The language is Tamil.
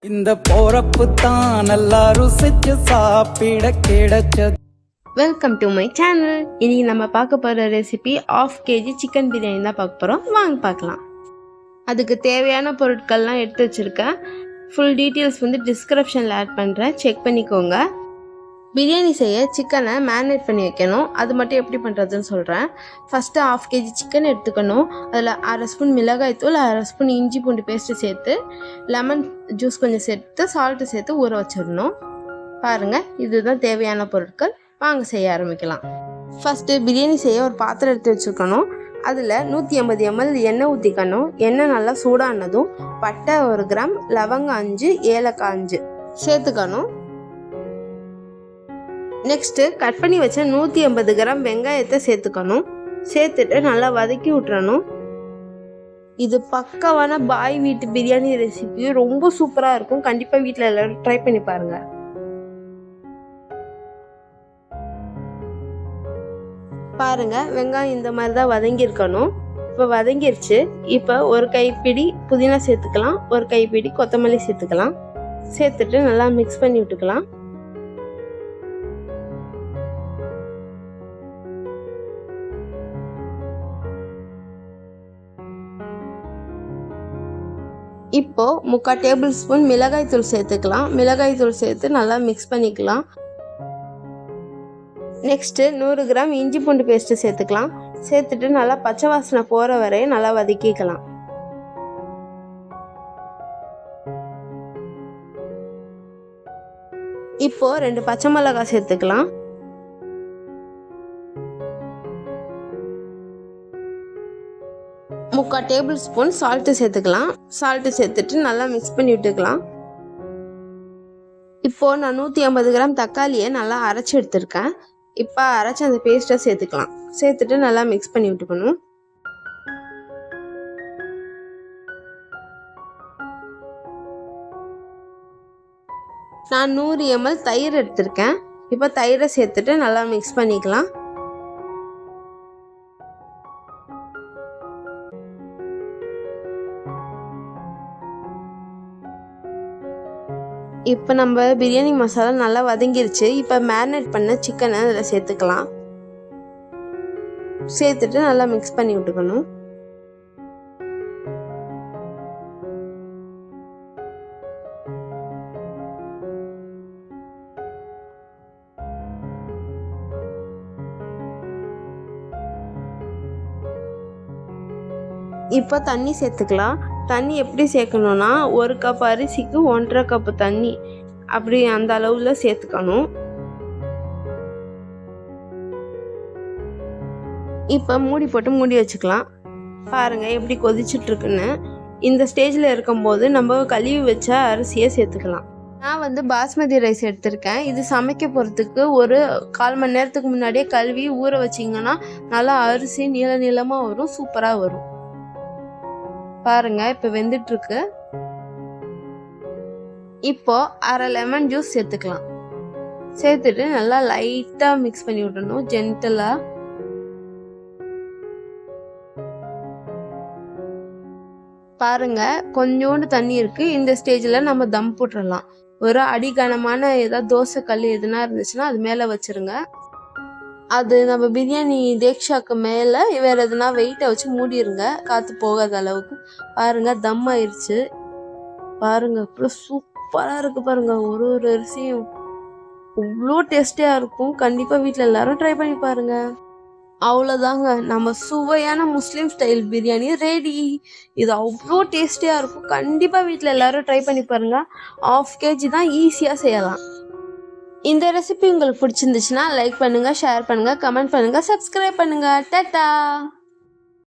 இந்த போறப்பு தான் நல்லா ருசிச்சு சாப்பிட கிடைச்சது. Welcome to my channel. இன்னைக்கு நம்ம பார்க்க போகிற ரெசிபி 1/2 kg சிக்கன் பிரியாணி தான் பார்க்க போகிறோம். வாங்க பார்க்கலாம். அதுக்கு தேவையான பொருட்கள்லாம் எடுத்து வச்சுருக்கேன். ஃபுல் டீட்டெயில்ஸ் டிஸ்கிரிப்ஷனில் ஆட் பண்ணுறேன், செக் பண்ணிக்கோங்க. பிரியாணி செய்ய சிக்கனை மேரினேட் பண்ணி வைக்கணும். அது மட்டும் எப்படி பண்ணுறதுன்னு சொல்கிறேன். ஃபஸ்ட்டு 1/2 kg சிக்கன் எடுத்துக்கணும். அதில் 1/2 ஸ்பூன் மிளகாய்த்தூள், 1/2 ஸ்பூன் இஞ்சி பூண்டு பேஸ்ட்டு சேர்த்து, லெமன் ஜூஸ் கொஞ்சம் சேர்த்து, சால்ட்டு சேர்த்து ஊற வச்சிடணும். பாருங்கள், இதுதான் தேவையான பொருட்கள். வாங்க செய்ய ஆரம்பிக்கலாம். ஃபஸ்ட்டு பிரியாணி செய்ய ஒரு பாத்திரம் எடுத்து வச்சுருக்கணும். அதில் 150 ml எண்ணெய் ஊற்றிக்கணும். எண்ணெய் நல்லா சூடானதும் பட்டை 1 கிராம், லவங்கம் 5, ஏலக்காய் 5 சேர்த்துக்கணும். நெக்ஸ்ட்டு கட் பண்ணி வச்ச 150 கிராம் வெங்காயத்தை சேர்த்துக்கணும். சேர்த்துட்டு நல்லா வதக்கி விட்டுறணும். இது பக்காவான பாய் வீட்டு பிரியாணி ரெசிபி, ரொம்ப சூப்பராக இருக்கும். கண்டிப்பாக வீட்டில் எல்லோரும் ட்ரை பண்ணி பாருங்கள். பாருங்கள், வெங்காயம் இந்த மாதிரி தான் வதங்கியிருக்கணும். இப்போ வதங்கிருச்சு. இப்போ ஒரு கைப்பிடி புதினா சேர்த்துக்கலாம், ஒரு கைப்பிடி கொத்தமல்லி சேர்த்துக்கலாம். சேர்த்துட்டு நல்லா மிக்ஸ் பண்ணி விட்டுக்கலாம். இப்போ 3/4 டேபிள் ஸ்பூன் மிளகாய் தூள் சேர்த்துக்கலாம். மிளகாய் தூள் சேர்த்து நல்லா மிக்ஸ் பண்ணிக்கலாம். நெக்ஸ்ட்டு 100 கிராம் இஞ்சி பூண்டு பேஸ்ட்டு சேர்த்துக்கலாம். சேர்த்துட்டு நல்லா பச்சை வாசனை போகிற வரையும் நல்லா வதக்கிக்கலாம். இப்போ 2 பச்சை மிளகாய் சேர்த்துக்கலாம். முக்கால் டேபிள் ஸ்பூன் சால்ட்டு சேர்த்துக்கலாம். சால்ட்டு சேர்த்துட்டு நல்லா மிக்ஸ் பண்ணி விட்டுக்கலாம். இப்போது நான் 150 கிராம் தக்காளியை நல்லா அரைச்சி எடுத்துருக்கேன். இப்போ அரைச்சி அந்த பேஸ்ட்டை சேர்த்துக்கலாம். சேர்த்துட்டு நல்லா மிக்ஸ் பண்ணி விட்டுக்கணும். நான் 100 ml தயிர் எடுத்திருக்கேன். இப்போ தயிரை சேர்த்துட்டு நல்லா மிக்ஸ் பண்ணிக்கலாம். இப்போ நம்ம பிரியாணி மசாலா நல்லா வதங்கிருச்சு. இப்போ மேரினேட் பண்ண சிக்கனை அதில் சேர்த்துக்கலாம். சேர்த்துட்டு நல்லா மிக்ஸ் பண்ணி விட்டுக்கணும். இப்போ தண்ணி சேர்த்துக்கலாம். தண்ணி எப்படி சேர்க்கணுன்னா, 1 கப் அரிசிக்கு 1.5 கப்பு தண்ணி, அப்படி அந்த அளவில் சேர்த்துக்கணும். இப்போ மூடி போட்டு மூடி வச்சுக்கலாம். பாருங்கள் எப்படி கொதிச்சுட்ருக்குன்னு. இந்த ஸ்டேஜில் இருக்கும்போது நம்ம கழுவி வச்ச அரிசியை சேர்த்துக்கலாம். நான் பாஸ்மதி ரைஸ் எடுத்திருக்கேன். இது சமைக்க போகிறதுக்கு ஒரு 1/4 மணி நேரத்துக்கு முன்னாடியே கழுவி ஊற வச்சிங்கன்னா நல்லா அரிசி நீளமாக வரும், சூப்பராக வரும். பாருங்க, இப்போ வெந்துட்டுருக்கு. இப்போ 1/2 லெமன் ஜூஸ் சேர்த்துக்கலாம். சேர்த்துட்டு நல்லா லைட்டாக மிக்ஸ் பண்ணி விடணும், ஜென்டலாக. பாருங்க, கொஞ்சோண்டு தண்ணி இருக்குது. இந்த ஸ்டேஜில் நம்ம தம் போட்டுடலாம். ஒரு அடிகனமான ஏதாவது தோசை கல் எதுனா இருந்துச்சுன்னா அது மேலே வச்சுருங்க. அது நம்ம பிரியாணி தேக்ஷாக்கு மேலே வேறு எதுனா வெயிட்டை வச்சு மூடிடுங்க, காற்று போகாத அளவுக்கு. பாருங்கள், தம் ஆயிடுச்சு. பாருங்கள், அப்புறம் சூப்பராக இருக்குது. பாருங்கள், ஒரு அரிசியும் இவ்வளோ டேஸ்டியாக இருக்கும். கண்டிப்பாக வீட்டில் எல்லோரும் ட்ரை பண்ணி பாருங்கள். அவ்வளோதாங்க, நம்ம சுவையான முஸ்லீம் ஸ்டைல் பிரியாணி ரெடி. இது அவ்வளோ டேஸ்டியாக இருக்கும். கண்டிப்பாக வீட்டில் எல்லோரும் ட்ரை பண்ணி பாருங்கள். 1/2 kg தான், ஈஸியாக செய்யலாம். இந்த ரெசிபி உங்களுக்கு பிடிச்சிருந்துச்சுன்னா லைக் பண்ணுங்கள், ஷேர் பண்ணுங்கள், கமெண்ட் பண்ணுங்கள், சப்ஸ்கிரைப் பண்ணுங்கள். டாடா.